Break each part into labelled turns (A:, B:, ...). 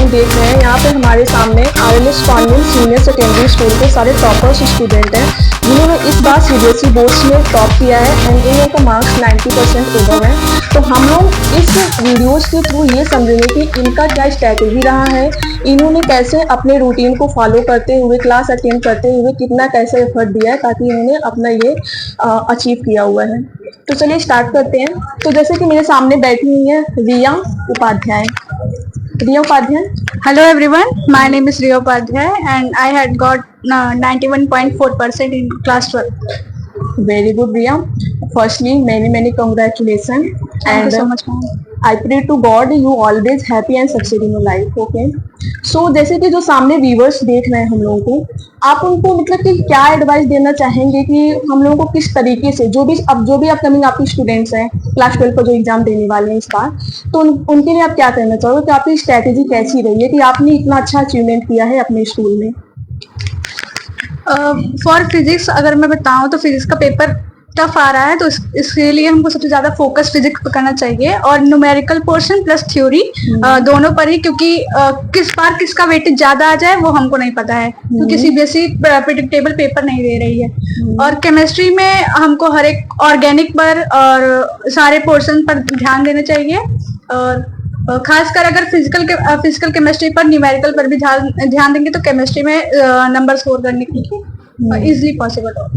A: हम देख रहे हैं यहाँ पे हमारे सामने RLS convent senior secondary school के सारे टॉपर्स स्टूडेंट हैं जिन्होंने इस बार सीबीएसई बोर्ड्स में टॉप किया है एंड इन लोगों का मार्क्स 90% ओवर है। तो हम लोग इस वीडियोस के थ्रू ये समझेंगे कि इनका क्या स्ट्रैटेजी रहा है, इन्होंने कैसे अपने रूटीन को फॉलो करते हुए क्लास अटेंड करते हुए कितना कैसे एफर्ट दिया है ताकि इन्होंने अपना ये अचीव किया हुआ है। तो चलिए स्टार्ट करते हैं। तो जैसे कि मेरे सामने बैठी हुई है रिया Upadhyay. Riya Upadhyay.
B: Hello everyone, my name is Riya Upadhyay and I had got 91.4% in class 12.
A: Very good, Riya. Firstly, many congratulations.
B: Thank you so much, ma'am.
A: I pray to God you always happy and succeed in your life. Okay. So जैसे कि जो सामने viewers देख रहे हैं हम लोगों को, आप उनको मतलब कि क्या एडवाइस देना चाहेंगे कि हम लोगों को किस तरीके से जो भी अपकमिंग आपके स्टूडेंट्स हैं क्लास 12 का जो एग्जाम देने वाले हैं इस बार, तो उनके लिए आप क्या कहना चाहोगे कि आपकी स्ट्रैटेजी कैसी रही है कि आपने इतना अच्छा अचीवमेंट किया है अपने स्कूल में?
B: फॉर फिजिक्स अगर मैं बताऊं तो फिजिक्स का पेपर टफ आ रहा है, तो इसके लिए हमको सबसे ज्यादा फोकस फिजिक्स पर करना चाहिए और न्यूमेरिकल पोर्शन प्लस थ्योरी दोनों पर ही, क्योंकि किस बार किसका वेटेज ज्यादा आ जाए वो हमको नहीं पता है क्योंकि सीबीएसई प्रेडिक्टेबल पेपर नहीं दे रही है। और केमिस्ट्री में हमको हर एक ऑर्गेनिक पर और सारे पोर्शन पर ध्यान देना चाहिए और खासकर अगर फिजिकल केमिस्ट्री पर न्यूमेरिकल पर भी ध्यान देंगे तो केमिस्ट्री में नंबर स्कोर करने की इजीली पॉसिबल हो।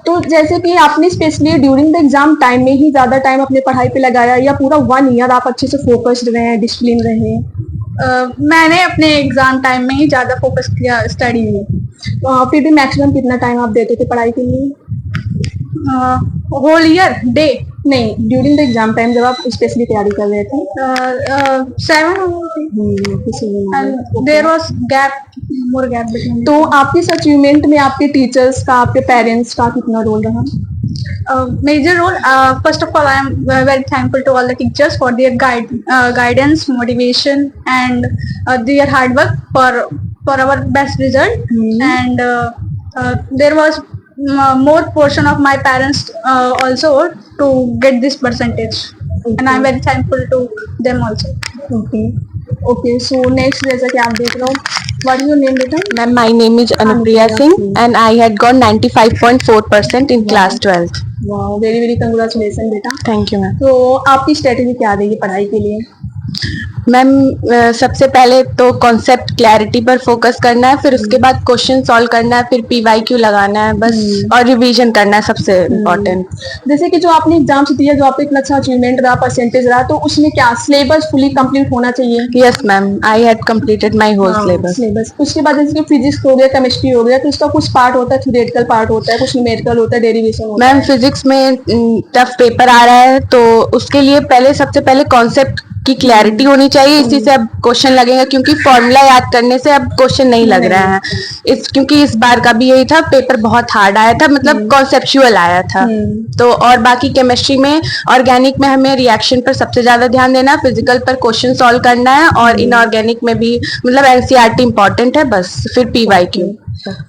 A: तो जैसे कि आपने specially during the exam time में ही ज्यादा टाइम अपने पढ़ाई पे लगाया या पूरा 1 ईयर आप अच्छे से फोकस्ड रहे हैं, डिसिप्लिन रहे हैं?
B: मैंने अपने एग्जाम टाइम में ही ज्यादा फोकस किया स्टडी में।
A: फिर भी मैक्सिमम कितना टाइम आप देते थे पढ़ाई के लिए?
B: होल ईयर डे
A: नहीं, ड्यूरिंग द एग्जाम टाइम जब आप स्पेशली तैयारी कर रहे थे?
B: 7 there was more gap between.
A: तो आपके इस अचीवमेंट में आपके टीचर्स का, आपके पेरेंट्स का कितना रोल रहा?
B: Major role. First of all, I am very thankful to all the teachers for their guidance, motivation, and their hard work for our best result. And there was more portion of my parents also to get this percentage, and I am very thankful to them also.
A: Okay. So next, जैसा कि आप देख रहे हो, what is your name, बेटा?
C: Ma'am, my name is Anupriya Singh and I had got 95.4% in class 12.
A: Wow, very congratulations, बेटा.
C: Thank you, ma'am.
A: तो आपकी स्ट्रेटेजी क्या रहेगी पढ़ाई के लिए?
C: मैम सबसे पहले तो कॉन्सेप्ट क्लैरिटी पर फोकस करना है, फिर उसके बाद क्वेश्चन सॉल्व करना है, फिर पीवाईक्यू लगाना है बस, और रिवीजन करना है सबसे इम्पोर्टेंट।
A: जैसे कि जो आपने एग्जाम्स दिया, जो आपका इतना अच्छा अचीवमेंट रहा, परसेंटेज रहा, तो उसमें क्या सिलेबस फुली कंप्लीट होना चाहिए?
C: Yes ma'am, I had completed my whole syllabus.
A: उसके बाद जैसे फिजिक्स हो गया, केमिस्ट्री हो गया, तो उसका कुछ पार्ट होता है थ्योरेटिकल पार्ट होता है, कुछ न्यूमेरिकल होता है, डेरिवेशन होता है।
C: मैम फिजिक्स में टफ पेपर आ रहा है तो उसके लिए सबसे पहले कॉन्सेप्ट की क्लैरिटी होनी चाहिए, इसी से अब क्वेश्चन लगेगा क्योंकि फॉर्मूला याद करने से अब क्वेश्चन नहीं लग रहा है। क्योंकि इस बार का भी यही था, पेपर बहुत हार्ड आया था, मतलब कॉन्सेप्चुअल आया था। तो और बाकी केमिस्ट्री में, ऑर्गेनिक में हमें रिएक्शन पर सबसे ज्यादा ध्यान देना है, फिजिकल पर क्वेश्चन सॉल्व करना है, और इनऑर्गेनिक में भी मतलब एनसीईआरटी इंपॉर्टेंट है बस, फिर पीवाईक्यू।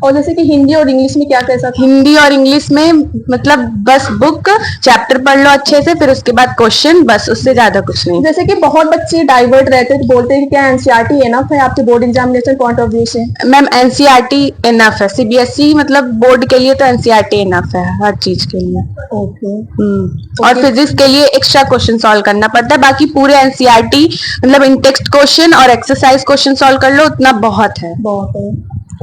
A: और जैसे कि हिंदी और इंग्लिश में क्या कैसा था?
C: हिंदी और इंग्लिश में मतलब बस बुक चैप्टर पढ़ लो अच्छे से, फिर उसके बाद क्वेश्चन, बस उससे ज्यादा कुछ नहीं।
A: जैसे कि बहुत बच्चे डाइवर्ट रहते हैं, बोलते हैं कि क्या एनसीईआरटी इनफ है आपके board examination point of view से?
C: मैम एनसीईआरटी इनफ है, सीबीएसई मतलब बोर्ड के लिए तो एनसीईआरटी इनफ है हर चीज के लिए। और फिजिक्स के लिए एक्स्ट्रा क्वेश्चन सॉल्व करना पड़ता है, बाकी पूरे एनसीईआरटी मतलब इन टेक्स्ट क्वेश्चन और एक्सरसाइज क्वेश्चन सॉल्व कर लो, उतना बहुत है।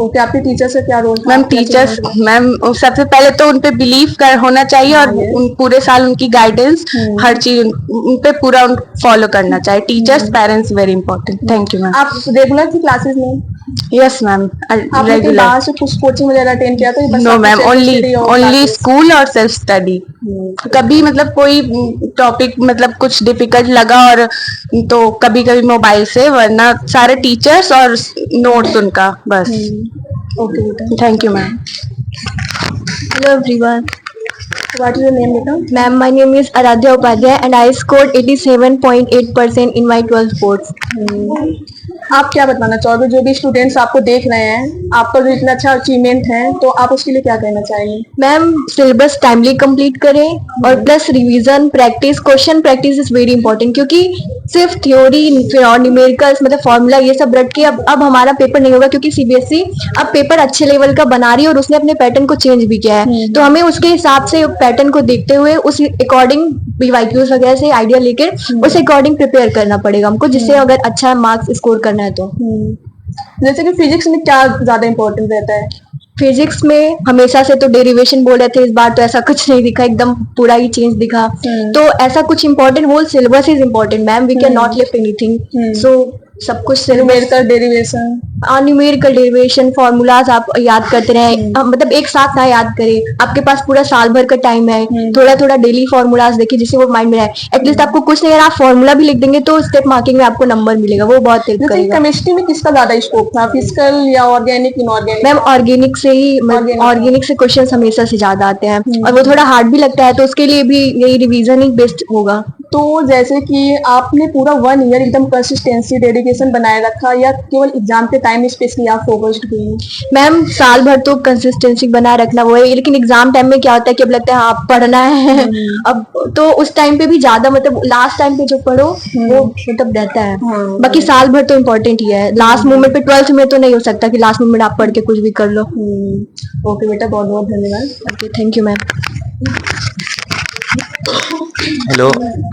A: ओके, आपके टीचर से क्या रोल?
C: मैम टीचर्स, मैम सबसे पहले तो उन पे बिलीव होना चाहिए और पूरे साल उनकी गाइडेंस, हर चीज उन पे पूरा फॉलो करना चाहिए। Teachers, parents very important. Thank you ma'am.
A: आप रेगुलर थी क्लासेस में?
C: Yes ma'am, regular.
A: बाहर से कुछ कोचिंग वगैरह अटेंड किया था?
C: नो मैम, ओनली स्कूल और सेल्फ स्टडी। कभी मतलब कोई टॉपिक मतलब कुछ डिफिकल्ट लगा और तो कभी मोबाइल से, वरना सारे टीचर्स और नोट्स उनका बस।
A: Okay,
C: thank you ma'am.
B: Hello everyone.
A: What is your name, beta?
B: Ma'am, my name is Aradhya Upadhyay and I scored 87.8% in my 12th boards.
A: आप क्या बताना चाहोगे, जो भी स्टूडेंट्स आपको देख रहे हैं, आपका जो इतना अच्छा अचीवमेंट है, तो आप उसके लिए क्या कहना चाहेंगे?
D: मैम सिलेबस टाइमली कंप्लीट करें और plus revision practice, question practice is very important, क्योंकि सिर्फ थ्योरी और न्यूमेरिकल्स मतलब फॉर्मूला ये सब रट के अब हमारा पेपर नहीं होगा, क्योंकि सीबीएसई अब पेपर अच्छे लेवल का बना रही है और उसने अपने पैटर्न को चेंज भी किया है। तो हमें उसके हिसाब से पैटर्न को देखते हुए उस अकॉर्डिंग बीवाईक्यूज वगैरह से आइडिया लेकर उस अकॉर्डिंग प्रिपेयर करना पड़ेगा हमको, जिससे अगर अच्छा मार्क्स स्कोर करना है तो।
A: जैसे कि फिजिक्स में क्या ज्यादा इम्पोर्टेंट रहता है?
D: फिजिक्स में हमेशा से तो डेरिवेशन बोल रहे थे, इस बार तो ऐसा कुछ नहीं दिखा, एकदम पूरा ही चेंज दिखा। तो ऐसा कुछ important, whole syllabus is important ma'am, we can not lift anything. So सब कुछ
A: numerical derivation,
D: numerical derivation formulas आप याद करते रहें, मतलब एक साथ ना याद करें, आपके पास पूरा साल भर का टाइम है, थोड़ा थोड़ा डेली फॉर्मूलाज देखिए जिससे वो माइंड में रहे। एटलीस्ट आपको कुछ नहीं, अगर आप फॉर्मूला भी लिख देंगे तो स्टेप मार्किंग में आपको नंबर मिलेगा, वो बहुत हेल्प
A: जैसे
D: करेगा।
A: केमिस्ट्री में किसका ज्यादा स्कोप था, फिजिकल या ऑर्गेनिक, इनऑर्गेनिक?
D: मैम ऑर्गेनिक से ही, ऑर्गेनिक से क्वेश्चन हमेशा से ज्यादा आते हैं और वो थोड़ा हार्ड भी लगता है, तो उसके लिए भी यही रिवीजन ही बेस्ट होगा।
A: तो जैसे कि आपने पूरा 1 ईयर एकदम कंसिस्टेंसी डेडिकेशन बनाए रखा, या केवल एग्जाम के टाइम स्पेशली आप फोकस्ड हुई?
D: मैम साल भर तो कंसिस्टेंसी बनाए रखना वो है, लेकिन एग्जाम टाइम में क्या होता है कि अब लगता है हाँ पढ़ना है अब, तो उस टाइम पे भी ज्यादा मतलब लास्ट टाइम पे जो पढ़ो वो मतलब रहता है। बाकी साल भर तो इम्पोर्टेंट ही है, लास्ट मोमेंट पे 12th में तो नहीं हो सकता कि लास्ट मोमेंट आप पढ़ के कुछ भी कर लो।
A: ओके बेटा, बहुत बहुत धन्यवाद।
D: Okay, thank you ma'am.
E: Hello,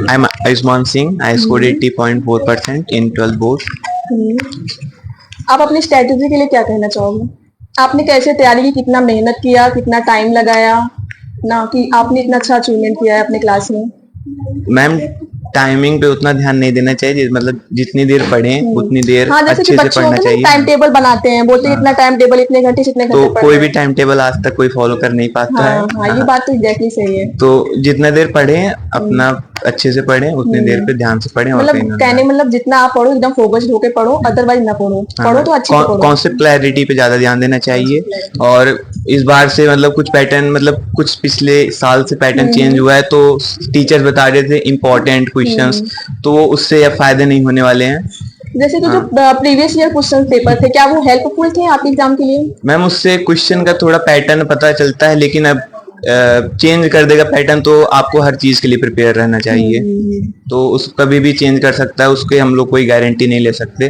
E: I'm Ayushman Singh. I scored 80.4% in 12th board.
A: आप अपनी स्ट्रेटेजी के लिए क्या कहना चाहोगे? आपने कैसे तैयारी की, कितना मेहनत किया, कितना टाइम लगाया ना कि आपने इतना अच्छा अचीवमेंट किया है अपने क्लास में?
E: मैम टाइमिंग पे उतना ध्यान नहीं देना चाहिए, मतलब जितनी देर पढ़ें उतनी देर
A: हाँ, जैसे
E: अच्छे
A: कि
E: से
A: बच्चे
E: पढ़ना
A: होते हैं
E: चाहिए।
A: टाइम टेबल बनाते हैं, बोलते हैं इतना टाइम टेबल, इतने घंटे से इतने
E: तो
A: घंटे
E: कोई
A: पढ़ना
E: भी टाइम टेबल आज तक कोई फॉलो कर नहीं पाता है।
A: हाँ, ये बात तो एग्जैक्टली सही है।
E: तो जितना देर पढ़ें अपना अच्छे से पढ़ें, उतनी देर पे ध्यान से पढ़ें और कहीं
A: मतलब
E: ना
A: कहने मतलब जितना आप पढ़ो एकदम फोकस्ड होके पढ़ो, अदरवाइज ना पढ़ो, पढ़ो तो अच्छे से पढ़ो।
E: कॉन्सेप्ट क्लैरिटी पे ज्यादा ध्यान देना चाहिए। और इस बार से मतलब कुछ पैटर्न, मतलब कुछ पिछले साल से पैटर्न चेंज हुआ है, तो टीचर्स बता रहे थे इम्पोर्टेंट क्वेश्चंस, तो वो उससे अब फायदे नहीं होने वाले हैं।
A: जैसे कि जो प्रीवियस ईयर क्वेश्चन पेपर थे, क्या वो हेल्पफुल थे आपके एग्जाम के लिए?
E: मैम उससे क्वेश्चन का थोड़ा पैटर्न पता चलता है, लेकिन अब चेंज कर देगा पैटर्न, तो आपको हर चीज के लिए प्रिपेयर रहना चाहिए। तो उस कभी भी चेंज कर सकता है, उसके हम लोग कोई गारंटी नहीं ले सकते,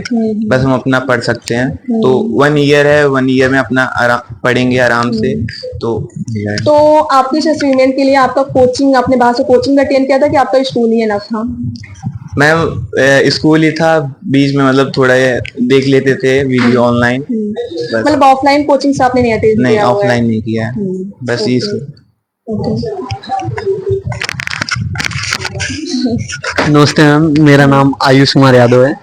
E: बस हम अपना पढ़ सकते हैं। तो 1 ईयर है, 1 ईयर में अपना पढ़ेंगे आराम से। तो
A: आपके इस अचीवमेंट के लिए आपका कोचिंग, आपने बाहर से कोचिंग अटेंड किया था कि आपका स्कूल ही एनफ था?
E: मैम स्कूल ही था, बीच में मतलब थोड़ा देख लेते थे वीडियो ऑनलाइन।
A: मतलब ऑफलाइन कोचिंग से आपने नहीं अटेंड किया?
E: नहीं, ऑफलाइन नहीं किया है, बस ये।
F: नमस्ते मैम, मेरा नाम आयुष कुमार यादव है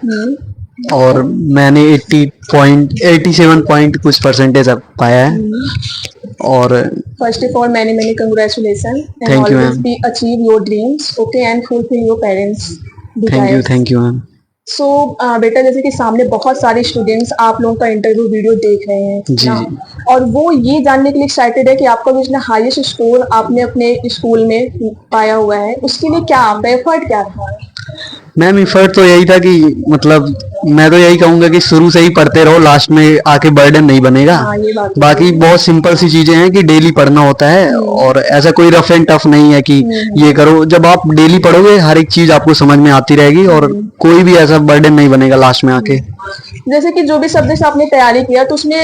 F: और मैंने 87 पॉइंट कुछ परसेंटेज पाया है। और
A: first of all many congratulation and
F: Thank you,
A: always
F: ma'am.
A: Be achieve your dreams, okay, and fulfil your parents desires.
F: Thank you ma'am.
A: So बेटा, जैसे कि सामने बहुत सारे स्टूडेंट्स आप लोगों का इंटरव्यू वीडियो देख रहे हैं
F: जी,
A: ना?
F: जी।
A: और वो ये जानने के लिए एक्साइटेड है कि आपका जो इतना हाईएस्ट स्कोर आपने अपने स्कूल में पाया हुआ है, उसके लिए क्या आपका एफर्ट क्या था?
F: मैम एफर्ट तो यही था कि मतलब मैं तो यही कहूंगा कि शुरू से ही पढ़ते रहो, लास्ट में आके बर्डन नहीं बनेगा।
A: हाँ, ये बात तो
F: बाकी बहुत सिंपल सी चीजें हैं कि डेली पढ़ना होता है और ऐसा कोई रफ एंड टफ नहीं है कि ये करो। जब आप डेली पढ़ोगे हर एक चीज आपको समझ में आती रहेगी और कोई भी ऐसा बर्डन नहीं बनेगा लास्ट में आके।
A: जैसे कि जो भी सब्जेक्ट आपने तैयारी किया, तो उसमें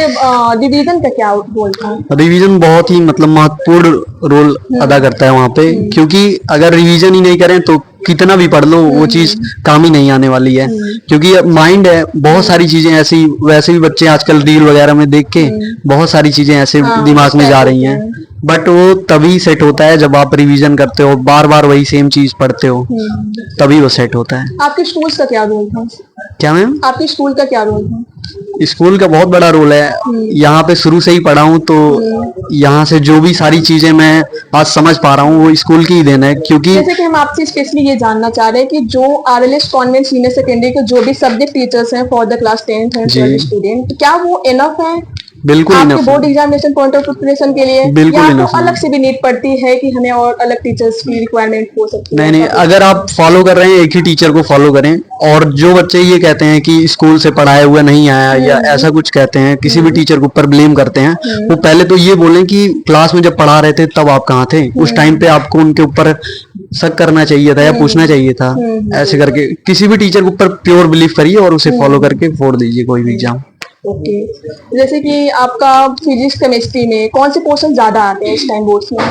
A: रिवीजन का क्या रोल था?
F: रिवीजन बहुत ही मतलब महत्वपूर्ण रोल अदा करता है वहाँ पे, क्योंकि अगर रिवीजन ही नहीं करें तो कितना भी पढ़ लो वो चीज काम ही नहीं आने वाली है। क्योंकि माइंड है, बहुत सारी चीजें ऐसी, वैसे भी बच्चे आजकल रील वगैरह में देख के बहुत सारी चीजें ऐसे दिमाग में जा रही हैं, बट वो तभी सेट होता है जब आप रिवीजन करते हो, बार बार वही सेम चीज पढ़ते हो, तभी वो सेट होता है।
A: आपके स्कूल का क्या रोल था?
F: क्या मैम?
A: आपके स्कूल का क्या रोल था?
F: स्कूल का बहुत बड़ा रोल है। यहाँ पे शुरू से ही पढ़ा हूँ, तो यहाँ से जो भी सारी चीजें मैं आज समझ पा रहा हूँ वो स्कूल की ही देन है। क्योंकि
A: जैसे कि हम आपसे स्पेशली ये जानना चाह रहे हैं कि जो आरएलएस कॉन्वेंट सीनियर सेकेंडरी के जो भी सब्जेक्ट टीचर्स हैं for the class 10th and 12th student, क्या वो इनफ है?
F: बिल्कुल
A: आपके
F: enough
A: बोर्ड
F: है।
A: एग्जामिनेशन पॉइंट ऑफ प्रिपरेशन के लिए,
F: बिल्कुल
A: या
F: enough
A: आपको
F: है।
A: अलग से भी नीड पड़ती है कि हमें और अलग टीचर्स की रिक्वायरमेंट हो सकती है?
F: नहीं, अगर आप फॉलो कर रहे हैं एक ही टीचर को फॉलो करें, और जो बच्चे ये कहते हैं कि स्कूल से पढ़ाया हुआ नहीं आया या ऐसा कुछ कहते हैं, किसी भी टीचर के ऊपर ब्लेम करते हैं, वो पहले तो ये बोलें कि क्लास में जब पढ़ा रहे थे तब आप कहाँ थे, उस टाइम पे आपको उनके ऊपर शक करना चाहिए था या पूछना चाहिए था। ऐसे करके किसी भी टीचर के ऊपर प्योर बिलीव करिए और उसे फॉलो करके फोड़ दीजिए कोई भी एग्जाम।
A: ओके, जैसे कि आपका फिजिक्स केमिस्ट्री में कौन से पोर्शन ज्यादा आते हैं इस टाइम बोर्ड्स में?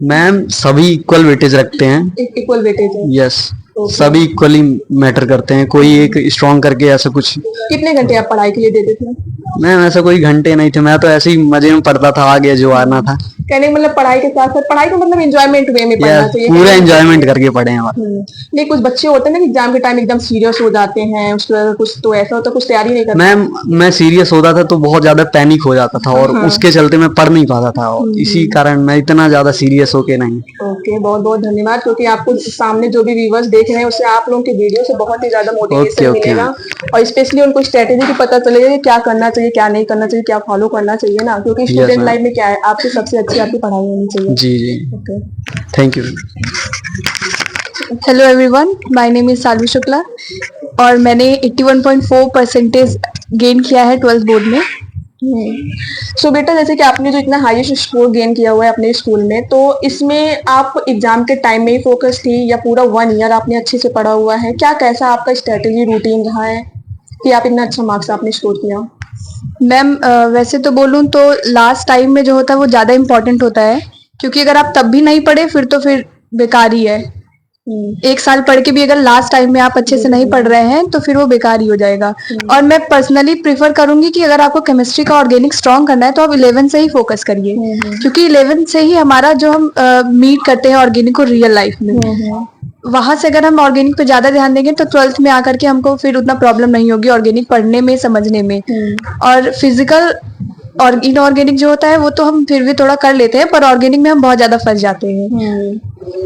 F: मैम सभी इक्वल वेटेज रखते हैं।
A: इक्वल वेटेज है।
F: यस, सभी इक्वली मैटर करते हैं, कोई एक स्ट्रॉन्ग करके ऐसा कुछ।
A: कितने घंटे आप पढ़ाई के लिए देते थे?
F: मैम ऐसा कोई घंटे नहीं थे, मैं तो ऐसे ही मजे में पढ़ता था, आ गया जो आना था।
A: कहने का मतलब पढ़ाई के साथ साथ, पढ़ाई का मतलब एंजॉयमेंट वे में पढ़ना चाहिए।
F: पूरा एंजॉयमेंट करके पढ़े हैं।
A: नहीं, कुछ बच्चे होते हैं ना कि एग्जाम के टाइम एकदम सीरियस हो जाते हैं, उसके बाद कुछ तो ऐसा होता है कुछ तैयारी नहीं करते।
F: मैम मैं सीरियस होता था तो बहुत ज्यादा पैनिक हो जाता था, और उसके चलते मैं पढ़ नहीं पाता था, और इसी कारण मैं इतना ज्यादा सीरियस होके नहीं।
A: ओके, बहुत बहुत धन्यवाद, क्योंकि आपको सामने जो भी व्यूअर्स देख रहे हैं उससे आप लोगों के वीडियो से बहुत ही ज्यादा मोटिवेशन
F: ओके।
A: मिलेगा, और स्पेशली उनको स्ट्रेटेजी भी पता चलेगा कि क्या करना चाहिए, क्या नहीं करना चाहिए, क्या फॉलो करना चाहिए ना, क्योंकि स्टूडेंट
F: ma'am.
A: लाइफ में क्या है, आपसे सबसे अच्छी आपकी पढ़ाई होनी चाहिए।
F: जी,
A: okay,
F: thank you.
B: Hello everyone, my name is Salvi Shukla और मैंने 81.4% गेन किया है 12th बोर्ड में।
A: सो बेटा, जैसे कि आपने जो इतना हाईएस्ट स्कोर गेन किया हुआ है अपने स्कूल में, तो इसमें आप एग्जाम के टाइम में ही फोकस थी या पूरा 1 ईयर आपने अच्छे से पढ़ा हुआ है? क्या कैसा आपका स्ट्रेटेजी रूटीन रहा है कि आप इतना अच्छा मार्क्स आपने स्कोर किया?
B: मैम वैसे तो बोलूँ तो लास्ट टाइम में जो होता है वो ज़्यादा इम्पोर्टेंट होता है, क्योंकि अगर आप तब भी नहीं पढ़े फिर बेकार ही है। एक साल पढ़ के भी अगर लास्ट टाइम में आप अच्छे से नहीं पढ़ रहे हैं तो फिर वो बेकार ही हो जाएगा। और मैं पर्सनली प्रेफर करूंगी कि अगर आपको केमिस्ट्री का ऑर्गेनिक स्ट्रॉन्ग करना है तो आप 11 से ही फोकस करिए, क्योंकि 11 से ही हमारा जो हम मीट करते हैं ऑर्गेनिक को रियल लाइफ में, वहां से अगर हम ऑर्गेनिक पे ज्यादा ध्यान देंगे तो 12th में आकर के हमको फिर उतना प्रॉब्लम नहीं होगी ऑर्गेनिक पढ़ने में, समझने में। और फिजिकल और इनऑर्गेनिक जो होता है वो तो हम फिर भी थोड़ा कर लेते हैं, पर ऑर्गेनिक में हम बहुत ज्यादा फंस जाते हैं।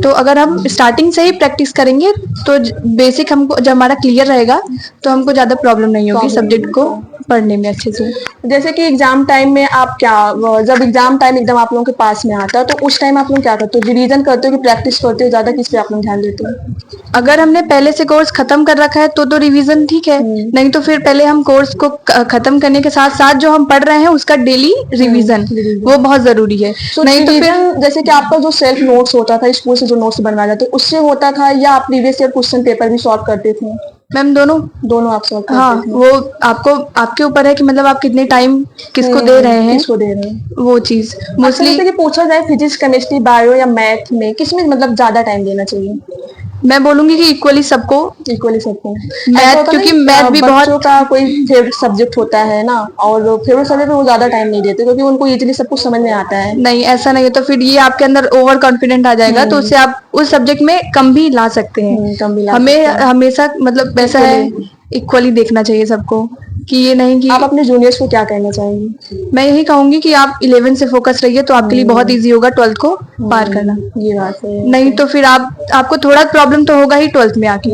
B: तो अगर हम स्टार्टिंग से ही प्रैक्टिस करेंगे तो बेसिक हमको जब हमारा क्लियर रहेगा तो हमको ज्यादा प्रॉब्लम नहीं होगी सब्जेक्ट को पढ़ने में अच्छे से।
A: जैसे कि एग्जाम टाइम में आप जब एग्जाम टाइम एकदम आप लोगों के पास में आता है तो उस टाइम आप लोग क्या करते हो? रिवीजन करते हो कि प्रैक्टिस करते हो? ज्यादा किस पे आप लोग ध्यान देते हो?
B: अगर हमने पहले से कोर्स खत्म कर रखा है तो रिवीजन ठीक है, नहीं तो फिर पहले हम कोर्स को खत्म करने के साथ साथ जो हम पढ़ रहे हैं उसका डेली रिवीजन वो बहुत जरूरी है।
A: नहीं तो फिर जैसे कि आपका जो सेल्फ नोट्स होता था स्कूल से जो नोट्स बनवाए जाते उससे होता था, या आप प्रीवियस ईयर क्वेश्चन पेपर भी सॉल्व करते थे?
B: मैम दोनों
A: आप सॉल्व करते
B: हाँ,
A: थे?
B: वो आपके ऊपर है कि मतलब आप कितने टाइम किसको दे रहे हैं,
A: किसको दे रहे हैं
B: वो चीज
A: मोस्टली।
B: मोस्टली।
A: पूछा जाए फिजिक्स, केमिस्ट्री, बायो या मैथ में किसमें मतलब ज्यादा टाइम देना चाहिए?
B: मैं बोलूंगी कि इक्वली सबको,
A: इक्वली सबको।
B: मैथ, क्योंकि मैथ भी बहुत
A: बच्चों का कोई फेवरेट सब्जेक्ट होता है ना, और फेवरेट सब्जेक्ट में वो ज्यादा टाइम नहीं देते क्योंकि उनको इजीली सब कुछ समझ में आता है।
B: नहीं, ऐसा नहीं है तो फिर ये आपके अंदर ओवर कॉन्फिडेंट आ जाएगा, तो उससे आप उस सब्जेक्ट में कम भी ला सकते हैं।
A: कम भी ला
B: हमें हमेशा मतलब ऐसा है इक्वली देखना चाहिए सबको, कि ये नहीं कि
A: आप अपने जूनियर्स को क्या कहना चाहेंगे?
B: मैं यही कहूंगी कि आप 11 से फोकस रहिए तो आपके लिए बहुत इजी होगा 12th को पार करना।
A: ये बात है।
B: नहीं तो फिर आपको थोड़ा प्रॉब्लम तो होगा ही 12th में आके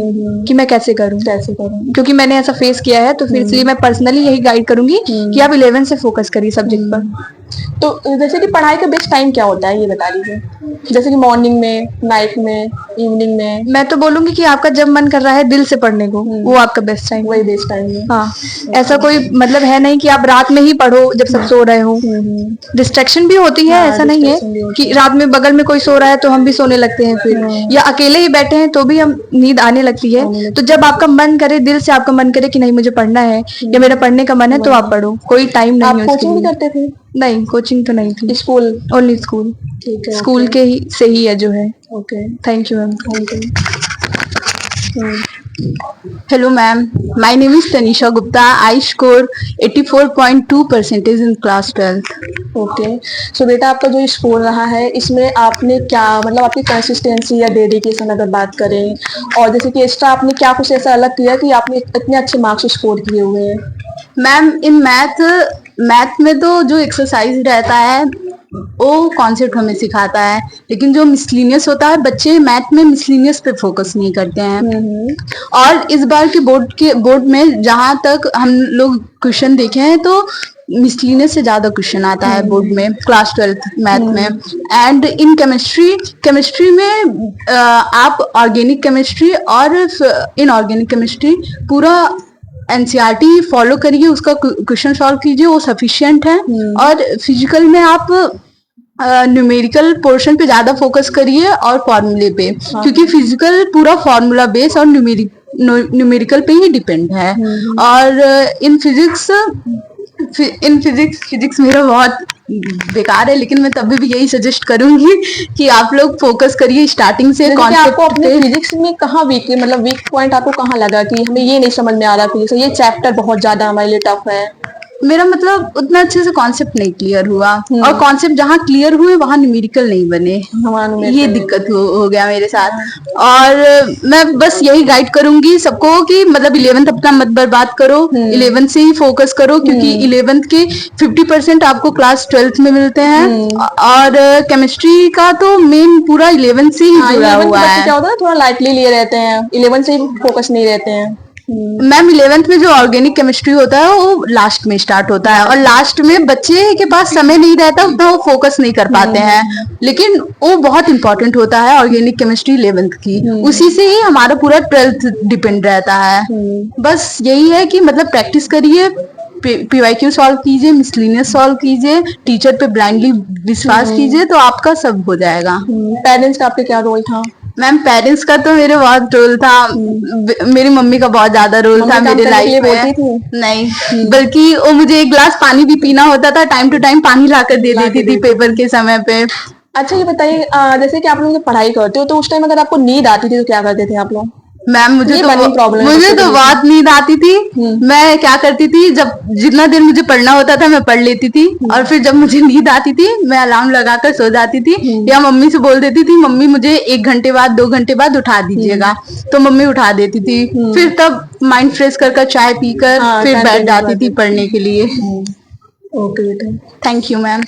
B: कि मैं कैसे करूं, क्योंकि मैंने ऐसा फेस किया है, तो फिर इसलिए मैं पर्सनली यही गाइड करूंगी कि आप 11 से फोकस करिए सब्जेक्ट पर।
A: तो जैसे कि पढ़ाई का बेस्ट टाइम क्या होता है ये बता दीजिए, जैसे कि मॉर्निंग में, नाइट में, इवनिंग में?
B: मैं तो बोलूंगी कि आपका जब मन कर रहा है दिल से पढ़ने को वो आपका बेस्ट टाइम,
A: वही बेस्ट टाइम है।
B: हाँ, ऐसा कोई मतलब है नहीं कि आप रात में ही पढ़ो जब सब सो रहे हो। डिस्ट्रैक्शन भी होती है, ऐसा नहीं है कि रात में बगल में कोई सो रहा है तो हम भी सोने लगते हैं फिर, या अकेले ही बैठे हैं तो भी हम नींद आने लगती है। तो जब आपका मन करे, दिल से आपका मन करे कि नहीं मुझे पढ़ना है या मेरा पढ़ने का मन है, तो आप पढ़ो, कोई टाइम नहीं
A: आप
B: है
A: कोचिंग भी करते थे?
B: नहीं, कोचिंग तो नहीं थी,
A: स्कूल,
B: ओनली स्कूल।
A: ठीक है,
B: स्कूल के ही से ही है जो है।
A: Okay,
B: thank you ma'am.
A: Thank you.
C: Hello ma'am, my name is Tanisha Gupta. I scored 84.2% in class 12th.
A: Okay, सो बेटा आपका जो स्कोर रहा है इसमें आपने क्या मतलब आपकी कंसिस्टेंसी या डेडिकेशन अगर बात करें, और जैसे कि एक्स्ट्रा आपने क्या कुछ ऐसा अलग किया कि आपने इतने अच्छे मार्क्स स्कोर किए हुए हैं?
C: मैम इन मैथ में तो जो एक्सरसाइज रहता है वो कॉन्सेप्ट हमें सिखाता है, लेकिन जो मिसलिनियस होता है बच्चे मैथ में मिसलिनियस पे फोकस नहीं करते हैं। और इस बार के बोर्ड में जहाँ तक हम लोग क्वेश्चन देखे हैं तो
B: मिसलिनियस से ज्यादा क्वेश्चन आता है बोर्ड में क्लास 12th मैथ में। एंड इन केमिस्ट्री में आप ऑर्गेनिक केमिस्ट्री और इनऑर्गेनिक केमिस्ट्री पूरा एनसीईआरटी फॉलो करिए, उसका क्वेश्चन सॉल्व कीजिए, वो सफिशिएंट है। और फिजिकल में आप न्यूमेरिकल पोर्शन पे ज्यादा फोकस करिए और फॉर्मूले पे, क्योंकि फिजिकल पूरा फॉर्मूला बेस और न्यूमेरिकल पे ही डिपेंड है। और इन फिजिक्स मेरा बहुत बेकार है, लेकिन मैं तभी भी यही सजेस्ट करूंगी कि आप लोग फोकस करिए स्टार्टिंग से।
A: आपको अपने फिजिक्स में कहाँ मतलब वीक पॉइंट आपको कहाँ लगा कि हमें ये नहीं समझ में आ रहा फिजिक्स, ये चैप्टर बहुत ज्यादा हमारे लिए टफ है?
B: मेरा मतलब उतना अच्छे से कॉन्सेप्ट नहीं क्लियर हुआ, और कॉन्सेप्ट जहाँ क्लियर हुए वहाँ न्यूमेरिकल नहीं बने, ये दिक्कत हो गया मेरे साथ। और मैं बस यही गाइड करूंगी सबको कि मतलब 11th अपना मत बर्बाद करो, 11th से ही फोकस करो, क्योंकि 11th के 50% आपको क्लास 12th में मिलते हैं। और केमिस्ट्री का तो मेन पूरा 11th से ही जुड़ा हुआ है।
A: क्या होता है, थोड़ा लाइटली लिए रहते हैं, 11th से ही फोकस नहीं रहते हैं।
B: मैम 11th में जो ऑर्गेनिक केमिस्ट्री होता है वो लास्ट में स्टार्ट होता है, और लास्ट में बच्चे के पास समय नहीं रहता, उतना वो फोकस नहीं कर पाते हैं, लेकिन वो बहुत इंपॉर्टेंट होता है ऑर्गेनिक केमिस्ट्री 11th की। उसी से ही हमारा पूरा 12th डिपेंड रहता है। बस यही है कि मतलब प्रैक्टिस करिए, पीवाईक्यू सॉल्व कीजिए, मिसलिनियस सॉल्व कीजिए, टीचर पे ब्लाइंडली विश्वास कीजिए, तो आपका सब हो जाएगा।
A: पेरेंट्स का आपके क्या रोल था?
B: मैम पेरेंट्स का तो मेरे बहुत रोल था, मेरी मम्मी का बहुत ज्यादा रोल था मेरे लाइफ में। नहीं, बल्कि वो मुझे एक गिलास पानी भी पीना होता था, टाइम टू टाइम पानी लाकर दे देती थी पेपर के समय पे।
A: अच्छा ये बताइए, जैसे कि आप लोग पढ़ाई करते हो तो उस टाइम अगर आपको नींद आती थी तो क्या करते थे आप लोग?
B: मैम मुझे तो
A: प्रॉब्लम
B: बहुत नींद आती थी। मैं क्या करती थी, जब जितना देर मुझे पढ़ना होता था मैं पढ़ लेती थी, और फिर जब मुझे नींद आती थी मैं अलार्म लगाकर सो जाती थी, या मम्मी से बोल देती थी मम्मी मुझे 1 घंटे बाद 2 घंटे बाद उठा दीजिएगा, तो मम्मी उठा देती थी। फिर तब माइंड फ्रेश कर चाय पीकर फिर बैठ जाती थी पढ़ने के लिए।
A: Okay,
B: thank you ma'am.